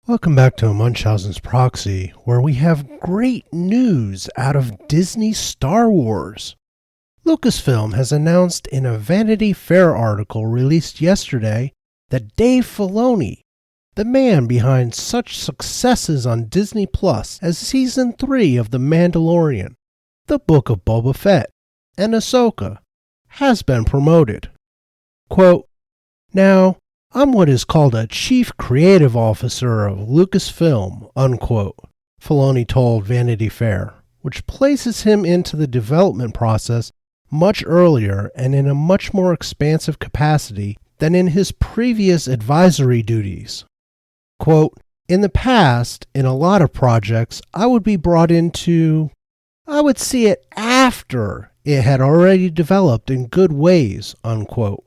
Welcome back to Munchausen's Proxy, where we have great news out of Disney Star Wars. Lucasfilm has announced in a Vanity Fair article released yesterday that Dave Filoni, the man behind such successes on Disney Plus as Season 3 of The Mandalorian, The Book of Boba Fett, and Ahsoka, has been promoted. Quote, "Now, I'm what is called a Chief Creative Officer of Lucasfilm," unquote, Filoni told Vanity Fair, which places him into the development process much earlier and in a much more expansive capacity than in his previous advisory duties. Quote, "In the past, in a lot of projects, I would be brought in I would see it after it had already developed in good ways," unquote.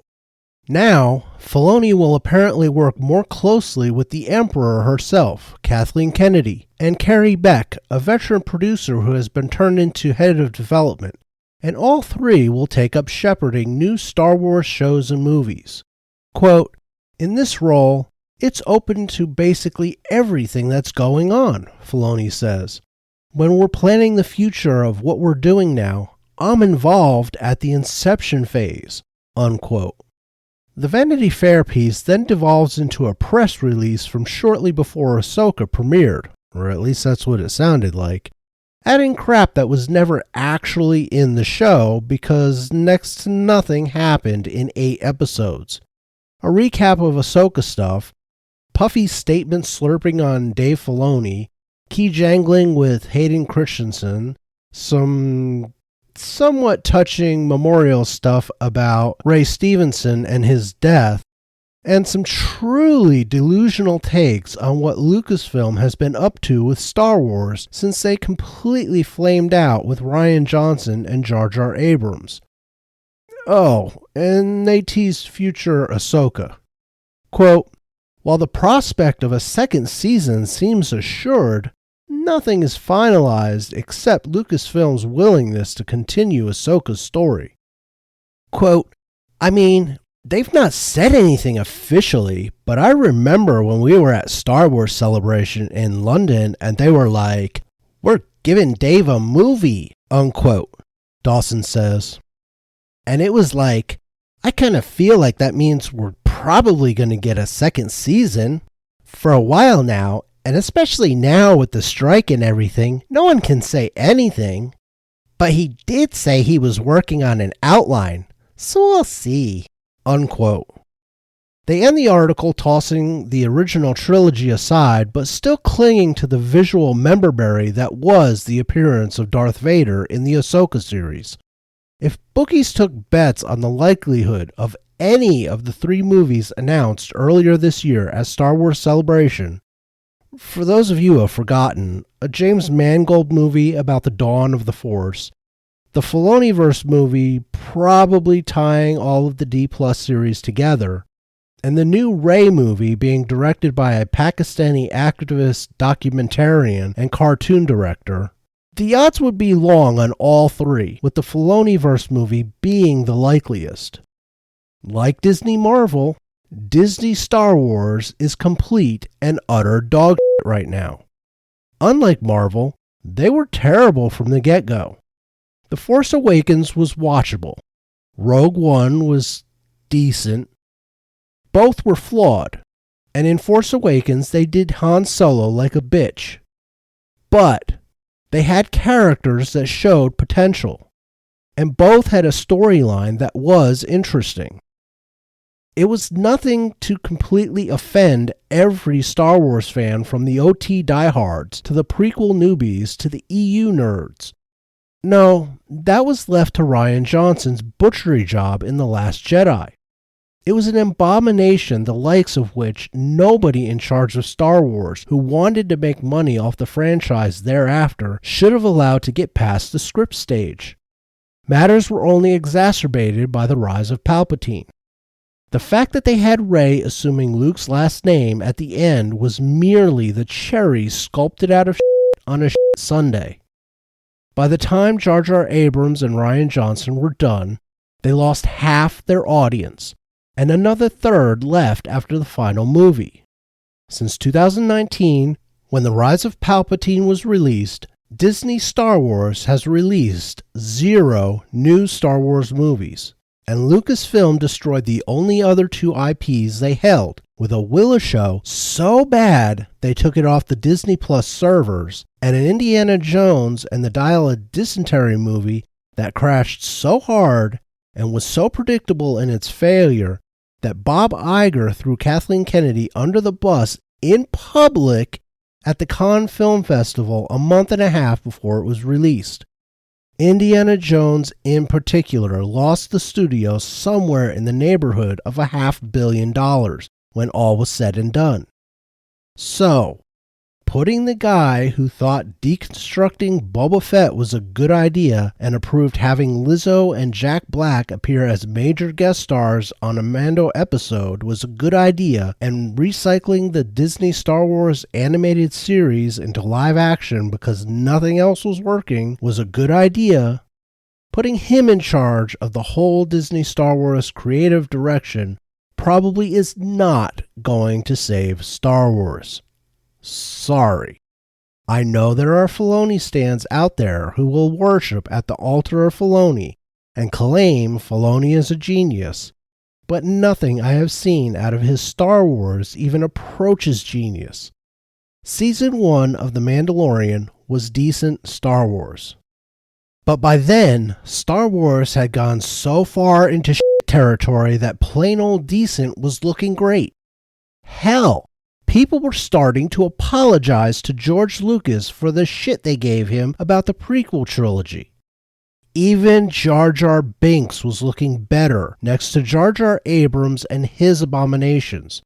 Now, Filoni will apparently work more closely with the Emperor herself, Kathleen Kennedy, and Carrie Beck, a veteran producer who has been turned into head of development, and all three will take up shepherding new Star Wars shows and movies. Quote, "In this role, it's open to basically everything that's going on," Filoni says. "When we're planning the future of what we're doing now, I'm involved at the inception phase," unquote. The Vanity Fair piece then devolves into a press release from shortly before Ahsoka premiered, or at least that's what it sounded like, adding crap that was never actually in the show because next to nothing happened in 8 episodes. A recap of Ahsoka stuff, puffy statement slurping on Dave Filoni, key jangling with Hayden Christensen, some somewhat touching memorial stuff about Ray Stevenson and his death, and some truly delusional takes on what Lucasfilm has been up to with Star Wars since they completely flamed out with Rian Johnson and Jar Jar Abrams. Oh, and they teased future Ahsoka. Quote, "While the prospect of a second season seems assured, nothing is finalized except Lucasfilm's willingness to continue Ahsoka's story." Quote, "I mean, they've not said anything officially, but I remember when we were at Star Wars Celebration in London and they were like, 'We're giving Dave a movie,' unquote," Dawson says. "And it was like, I kind of feel like that means we're probably going to get a second season. For a while now, and especially now with the strike and everything, no one can say anything. But he did say he was working on an outline, so we'll see," unquote. They end the article tossing the original trilogy aside, but still clinging to the visual memorabilia that was the appearance of Darth Vader in the Ahsoka series. If bookies took bets on the likelihood of any of the 3 movies announced earlier this year at Star Wars Celebration, for those of you who have forgotten, a James Mangold movie about the dawn of the Force, the Filoniverse movie probably tying all of the D+ series together, and the new Rey movie being directed by a Pakistani activist, documentarian, and cartoon director, the odds would be long on all 3, with the Filoniverse movie being the likeliest. Like Disney Marvel, Disney Star Wars is complete and utter dog shit right now. Unlike Marvel, they were terrible from the get-go. The Force Awakens was watchable. Rogue One was decent. Both were flawed, and in Force Awakens they did Han Solo like a bitch. But they had characters that showed potential, and both had a storyline that was interesting. It was nothing to completely offend every Star Wars fan from the OT diehards to the prequel newbies to the EU nerds. No, that was left to Rian Johnson's butchery job in The Last Jedi. It was an abomination the likes of which nobody in charge of Star Wars who wanted to make money off the franchise thereafter should have allowed to get past the script stage. Matters were only exacerbated by the rise of Palpatine. The fact that they had Rey assuming Luke's last name at the end was merely the cherry sculpted out of shit on a shit sundae. By the time Jar Jar Abrams and Rian Johnson were done, they lost half their audience, and another third left after the final movie. Since 2019, when The Rise of Palpatine was released, Disney Star Wars has released 0 new Star Wars movies, and Lucasfilm destroyed the only other 2 IPs they held with a Weeeell show so bad they took it off the Disney Plus servers, and an Indiana Jones and the Dial of Dysentery movie that crashed so hard and was so predictable in its failure that Bob Iger threw Kathleen Kennedy under the bus in public at the Cannes Film Festival a month and a half before it was released. Indiana Jones in particular lost the studio somewhere in the neighborhood of $500 million when all was said and done. So, putting the guy who thought deconstructing Boba Fett was a good idea and approved having Lizzo and Jack Black appear as major guest stars on a Mando episode was a good idea, and recycling the Disney Star Wars animated series into live action because nothing else was working was a good idea, putting him in charge of the whole Disney Star Wars creative direction probably is not going to save Star Wars. Sorry. I know there are Filoni stands out there who will worship at the altar of Filoni and claim Filoni is a genius, but nothing I have seen out of his Star Wars even approaches genius. Season 1 of The Mandalorian was decent Star Wars. But by then, Star Wars had gone so far into territory that plain old decent was looking great. Hell, people were starting to apologize to George Lucas for the shit they gave him about the prequel trilogy. Even Jar Jar Binks was looking better next to Jar Jar Abrams and his abominations.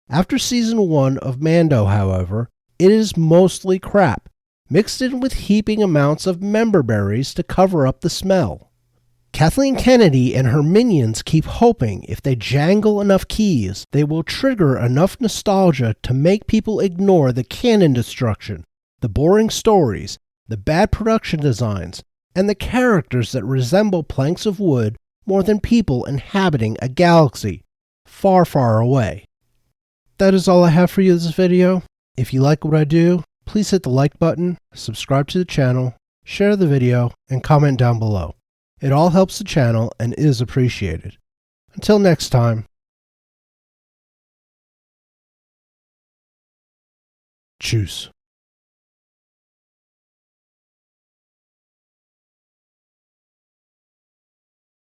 After season 1 of Mando, however, it is mostly crap, mixed in with heaping amounts of member berries to cover up the smell. Kathleen Kennedy and her minions keep hoping if they jangle enough keys, they will trigger enough nostalgia to make people ignore the canon destruction, the boring stories, the bad production designs, and the characters that resemble planks of wood more than people inhabiting a galaxy far, far away. That is all I have for you this video. If you like what I do, please hit the like button, subscribe to the channel, share the video, and comment down below. It all helps the channel and is appreciated. Until next time. Tschüss.